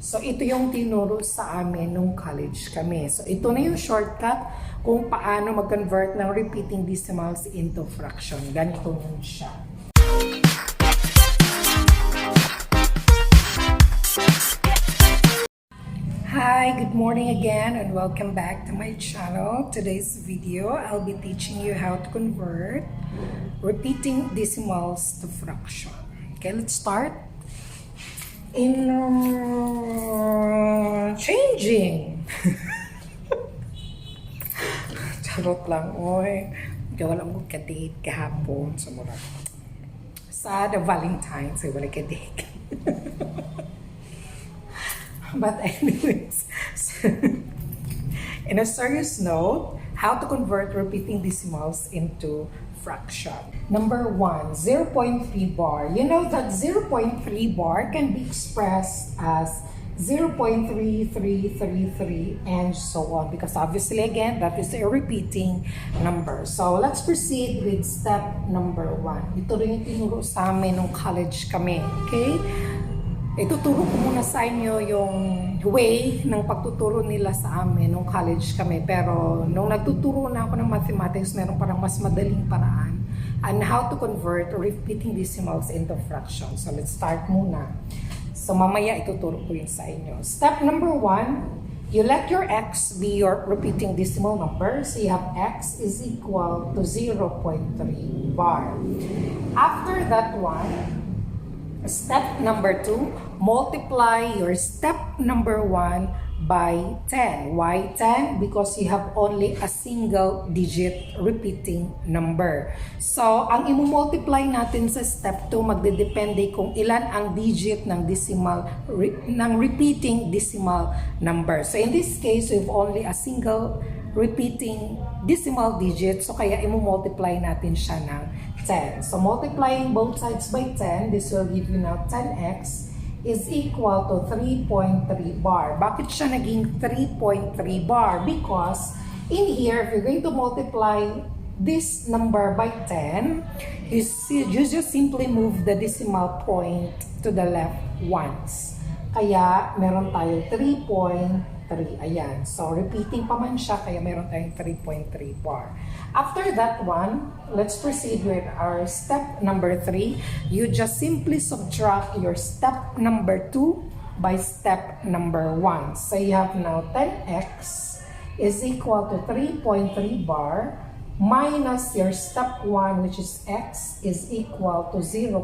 So, ito yung tinuro sa amin nung college kami. So, ito na yung shortcut kung paano mag-convert ng repeating decimals into fraction. Ganito nun siya. Hi, good morning again and welcome back to my channel. Today's video, I'll be teaching you how to convert repeating decimals to fraction. Okay, let's start. In changing. Charot lang, oy. Wala mo ka-date kahapon sa mura. Sa the Valentine's, wala ka-date. But anyways, in a serious note, how to convert repeating decimals into fraction. Number 1, 0.3 bar. You know that 0.3 bar can be expressed as 0.3333 and so on, because obviously again that is a repeating number. So let's proceed with step number 1. Ito rin yung tinuro sa amin nung college kami. Okay? Ituturo ko muna sa inyo yung way ng pagtuturo nila sa amin nung college kami. Pero nung nagtuturo na ako ng mathematics, meron parang mas madaling paraan on how to convert repeating decimals into fractions. So let's start muna. So mamaya ituturo ko yun sa inyo. Step number 1, you let your x be your repeating decimal number. So you have x is equal to 0.3 bar. After that one, step number 2, multiply your step number 1 by 10. Why 10? Because you have only a single digit repeating number. So, ang i-multiply natin sa step 2, magdedepende kung ilan ang digit ng decimal, ng repeating decimal number. So, in this case, we have only a single repeating decimal digit. So, kaya i-multiply natin siya ng 10. So, multiplying both sides by 10, this will give you now 10x is equal to 3.3 bar. Bakit siya naging 3.3 bar? Because in here, if you're going to multiply this number by 10, you just simply move the decimal point to the left once. Kaya, meron tayo 3.3. Ayan. So, repeating pa man siya, kaya meron tayong 3.3 bar. After that one, let's proceed with our step number 3. You just simply subtract your step number 2 by step number 1. So, you have now 10x is equal to 3.3 bar minus your step 1, which is x, is equal to 0.3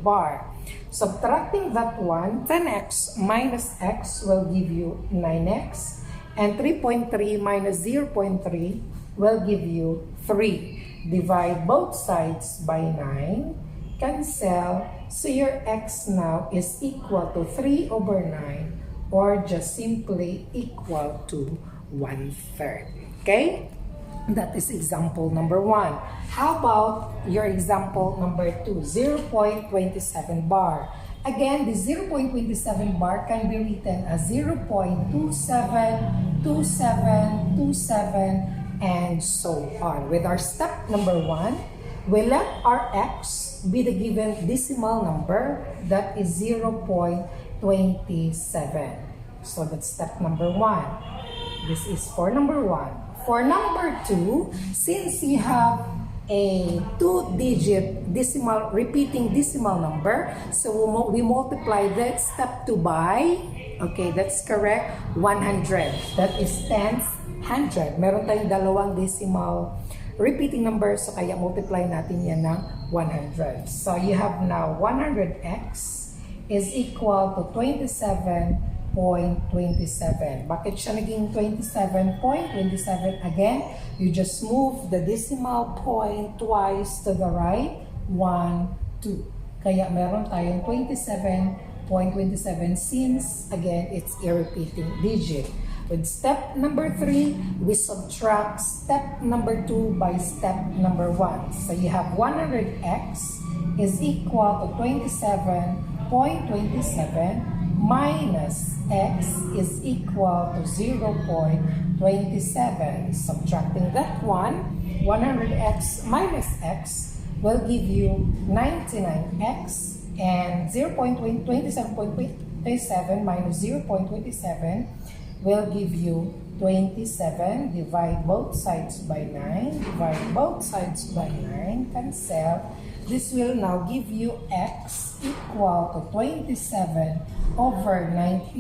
bar. Subtracting that one, 10x minus x will give you 9x, and 3.3 minus 0.3 will give you 3. Divide both sides by 9, cancel, so your x now is equal to 3 over 9, or just simply equal to 1/3. Okay? That is example number 1. How about your example number 2, 0.27 bar? Again, the 0.27 bar can be written as 0.272727 and so on. With our step number 1, we let our x be the given decimal number, that is 0.27. So that's step number 1. This is for number 1. For number 2, since you have a 2-digit decimal, repeating decimal number, so we multiply that step 2 by, okay, that's correct, 100. That is 10th 100. Meron tayong dalawang decimal repeating number, so kaya multiply natin yan ng 100. So you have now 100x is equal to 27.27. Bakit siya naging 27.27? Again, you just move the decimal point twice to the right, 1, 2. Kaya meron tayong 27.27 since, again, it's a repeating digit. With step number 3, we subtract step number 2 by step number 1. So you have 100x is equal to 27.27 minus x is equal to 0.27. Subtracting that one, 100x minus x will give you 99x, and 0.27.27 27 minus 0.27 will give you 27. Divide both sides by 9. Divide both sides by 9. Cancel. This will now give you x equal to 27 over 99.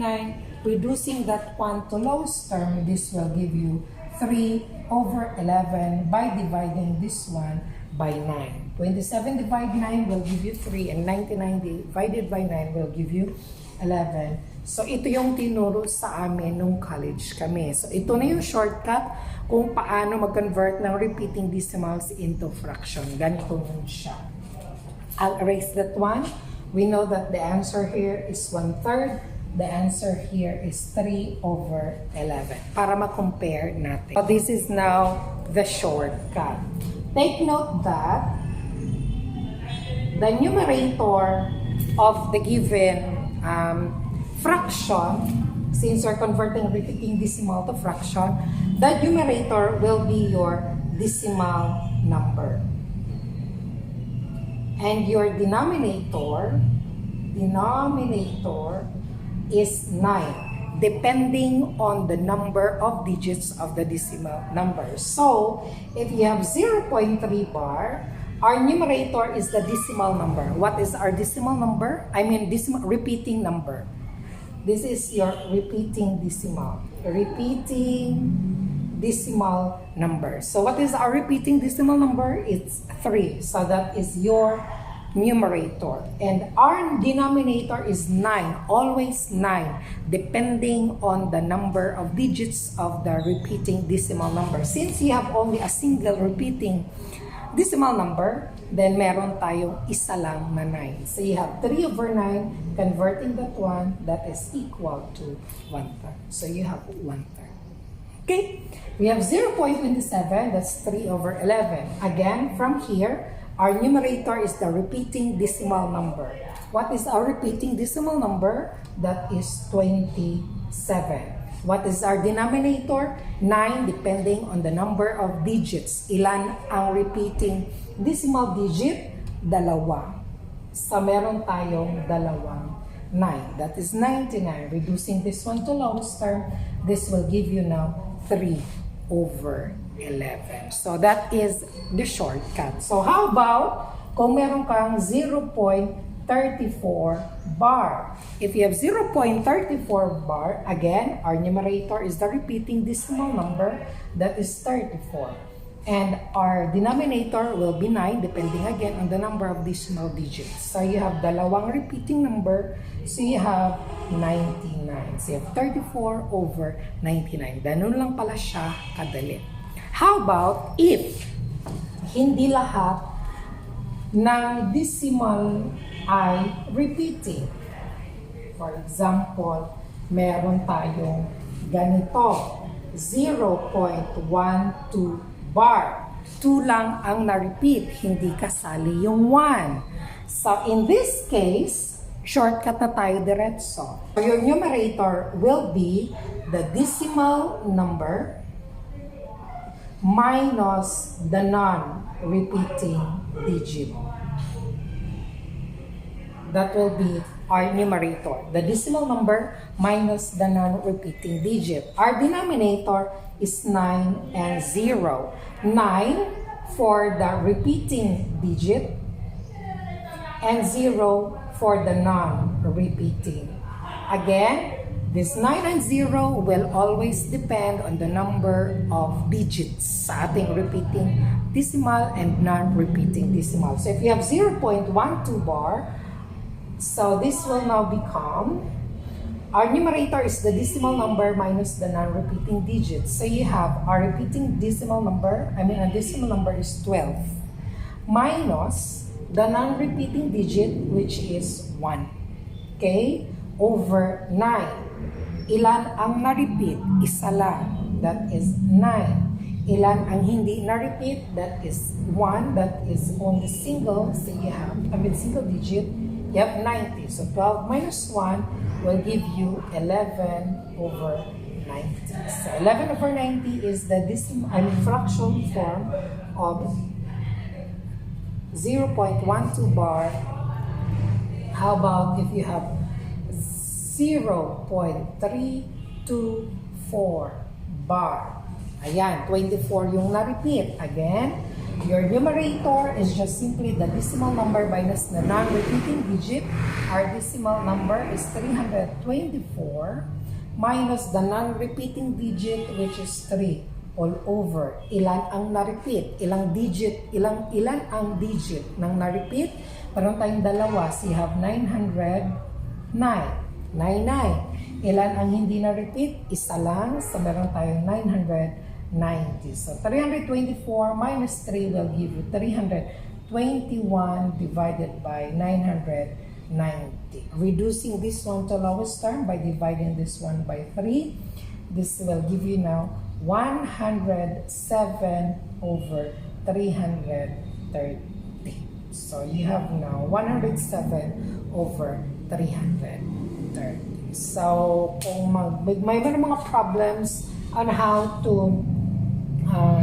Reducing that one to lowest term, this will give you 3 over 11 by dividing this one by 9. 27 divided 9 will give you 3 and 99 divided by 9 will give you 11. So, ito yung tinuro sa amin nung college kami. So, ito na yung shortcut kung paano mag-convert ng repeating decimals into fraction. Ganito nun siya. I'll erase that one. We know that the answer here is 1/3. The answer here is 3 over 11. Para ma-compare natin. So, this is now the shortcut. Take note that the numerator of the given fraction, since we're converting repeating decimal to fraction, the numerator will be your decimal number. And your denominator is 9, depending on the number of digits of the decimal number. So, if you have 0.3 bar, our numerator is the decimal number. What is our decimal number? I mean repeating number. This is your repeating decimal. Repeating decimal number. So what is our repeating decimal number? It's 3. So that is your numerator. And our denominator is 9. Always 9. Depending on the number of digits of the repeating decimal number. Since you have only a single repeating decimal number, then meron tayong isa lang na 9. So you have 3 over 9, converting that one, that is equal to 1/3. So you have 1/3. Okay, we have 0.27, that's 3 over 11. Again, from here, our numerator is the repeating decimal number. What is our repeating decimal number? That is 27. What is our denominator? 9, depending on the number of digits. Ilan ang repeating decimal digit? 2. So, meron tayong 2, 9. That is 99. Reducing this one to lowest term, this will give you now 3 over 11. So, that is the shortcut. So, how about kung meron kang 0.34 bar? If you have 0.34 bar, again, our numerator is the repeating decimal number, that is 34. And our denominator will be 9, depending again on the number of decimal digits. So you have dalawang repeating number, so you have 99. So you have 34 over 99. Ganun lang pala siya kadali. How about if hindi lahat ng decimal ay repeating? For example, meron tayong ganito, 0.12 bar. 2 lang ang na-repeat, hindi kasali yung 1. So, in this case, shortcut na tayo diretso. So, your numerator will be the decimal number minus the non-repeating digit. That will be our numerator. The decimal number minus the non-repeating digit. Our denominator is 9 and 0. 9 for the repeating digit and 0 for the non-repeating. Again, this 9 and 0 will always depend on the number of digits sa ating repeating decimal and non-repeating decimal. So if you have 0.12 bar, so this will now become, our numerator is the decimal number minus the non-repeating digits. So you have our repeating decimal number, a decimal number is 12, minus the non-repeating digit, which is 1. Okay? Over 9. Ilan ang na-repeat? Isa lang. That is 9. Ilan ang hindi na-repeat? That is 1. That is only single. So you have, single digit. You have 90. So 12 minus 1 will give you 11 over 90. So 11 over 90 is the fraction form of 0.12 bar. How about if you have 0.324 bar. Ayan, 24 yung na-repeat. Again, your numerator is just simply the decimal number minus the non-repeating digit. Our decimal number is 324 minus the non-repeating digit, which is 3 all over. Ilan ang na-repeat? Ilang ang digit ng na-repeat? Meron tayong dalawa. So you have 909. 99. Ilan ang hindi na-repeat? Isa lang. So meron tayong 990. So 324 minus 3 will give you 321 divided by 990. Reducing this one to lowest term by dividing this one by 3. This will give you now 107 over 330. So you have now 107 over 330. So kung may mga problems on how to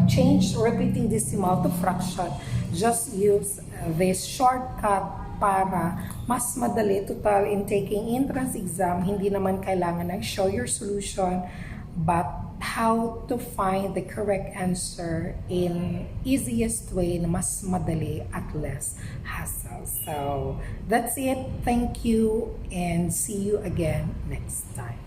change repeating decimal to fraction, just use this shortcut para mas madali. Total, in taking entrance exam, hindi naman kailangan na show your solution, but how to find the correct answer in easiest way na mas madali at less hassle. So that's it. Thank you and see you again next time.